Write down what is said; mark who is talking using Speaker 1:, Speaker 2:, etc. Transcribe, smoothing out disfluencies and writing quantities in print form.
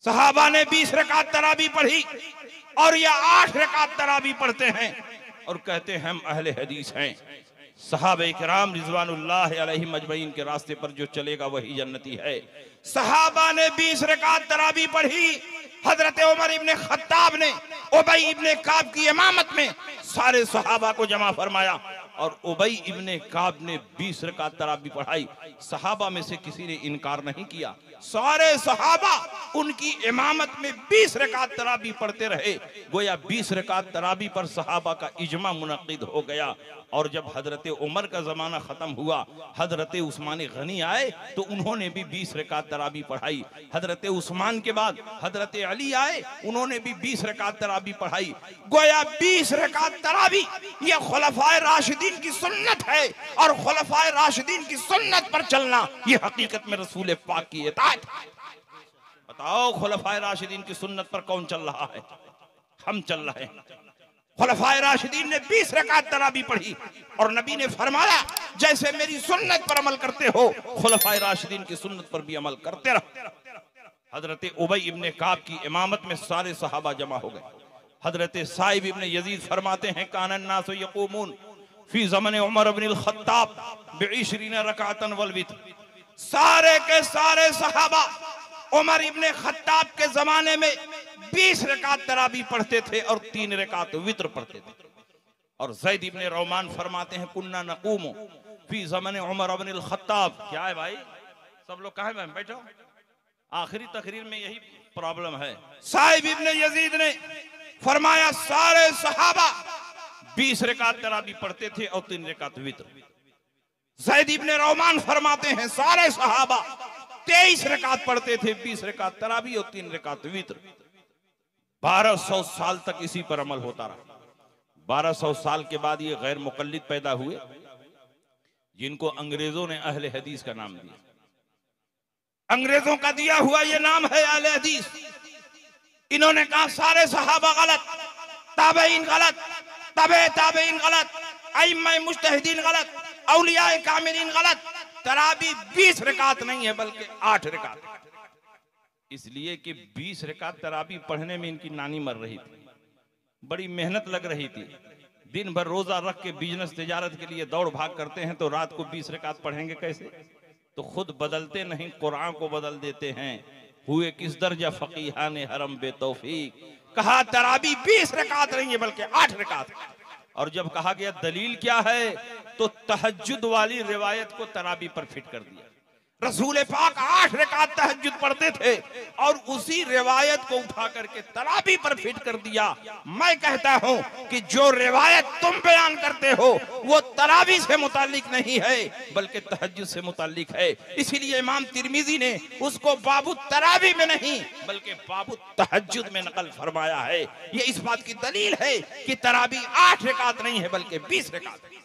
Speaker 1: सहाबा ने 20 रकात तरावी पढ़ी और ये 8 रकात तरावी पढ़ते हैं और कहते हैं हम अहले हदीस हैं। सहाबा किराम रिजवानुल्लाह अलैहिम अजमईन के रास्ते पर जो चलेगा वही जन्नती है। सहाबा ने 20 रकात तरावी पढ़ी। हजरत उमर इब्ने खत्ताब ने उबई इब्ने काब की इमामत में सारे सहाबा को जमा फरमाया और उबई इब्ने काब ने 20 रकात तरावी पढ़ाई। सहाबा में से किसी ने इनकार नहीं किया। सारे सहाबा उनकी इमामत में 20 रकात तरावी पढ़ते रहे। गोया 20 रकात तरावी पर सहाबा का इजमा मुनक्किद हो गया। और जब हजरत उमर का जमाना खत्म हुआ, हजरत उस्मान गनी आए तो उन्होंने भी 20 रकात तरावी पढ़ाई। हजरत उस्मान के बाद हजरत अली आए, उन्होंने भी 20 रकात तरावी पढ़ाई। गोया 20 रकात तरावी ये खुलफाए राशिदीन की सुन्नत है और खुलफाए राशिदीन की सुन्नत पर चलना ये हकीकत में रसूल पाक की इताअत है। बताओ खुलफाए राशिदीन की सुन्नत पर कौन चल रहा है? हम चल रहे हैं। खुलफाए राशिदीन ने 20 रकात तरावी पढ़ी और नबी ने फरमाया जैसे मेरी सुन्नत पर अमल करते हो खुलफाए राशिदीन की सुन्नत पर भी अमल करते रहो। हजरत उबई इब्ने काब की इमामत में सारे सहाबा जमा हो गए। हजरत साइब इब्ने यजीद फरमाते हैं कानन नासु यक़ूमून फी ज़मन उमर इब्नुल खत्ताब बिइश्रीन रकातन वल वित्र। सारे के सारे सहाबा उमर इब्ने खत्ताब के जमाने में 20 रकात तरावी पढ़ते थे और 3 रकात वित्र पढ़ते थे। और ज़ैद इब्ने रोमान फरमाते हैं कुन्ना नक़ूमु फी ज़मन उमर इब्नुल खत्ताब। क्या है भाई, सब लोग कहाँ हैं? बैठो, आखिरी तकरीर में यही प्रॉब्लम है। साहिब इब्ने यजीद ने फरमाया सारे सहाबा 20 रकात तरावी पढ़ते थे और 3 रकात वित्र। ज़ैद इब्ने रोमान फरमाते हैं सारे सहाबा 23 रकात पढ़ते थे, 20 रकात तरावी और 3 रकात वित्र। 1200 साल तक इसी पर अमल होता रहा। 1200 साल के बाद ये गैर मुकल्लिद पैदा हुए जिनको अंग्रेजों ने अहले हदीस का नाम दिया। अंग्रेजों का दिया हुआ ये नाम है अहले हदीस। इन्होंने कहा सारे सहाबा गलत, ताबईन गलत, तबे ताबईन गलत, अइम्मा मुज्तहिदीन गलत, औलिया कामिलीन गलत। तरावी 20 रकात नहीं है बल्कि 8 रकात। इसलिए कि 20 रकात तरावी पढ़ने में इनकी नानी मर रही थी, बड़ी मेहनत लग रही थी। दिन भर रोजा रख के बिजनेस तिजारत के लिए दौड़ भाग करते हैं तो रात को 20 रकात पढ़ेंगे कैसे? तो खुद बदलते नहीं, कुरान को बदल देते हैं। हुए किस दर्जा फकीहान हरम बेतौफीक। कहा तरावी 20 रकात नहीं है बल्कि 8 रकात। और जब कहा गया दलील क्या है तो तहज्जुद वाली रिवायत को तरावी पर फिट कर दिया। रसूल पाक 8 रकात तहज्जुद पढ़ते थे और उसी रिवायत को उठा करके तरावी पर फिट कर दिया। मैं कहता हूं कि जो रिवायत तुम बयान करते हो वो तरावी से मुतालिक नहीं है बल्कि तहज्जुद से मुतालिक है। इसीलिए इमाम तिरमिजी ने उसको बाबू तरावी में नहीं बल्कि बाबू तहज्जुद में नकल फरमाया है। ये इस बात की दलील है कि तरावी 8 रकात नहीं है बल्कि 20 रकात है।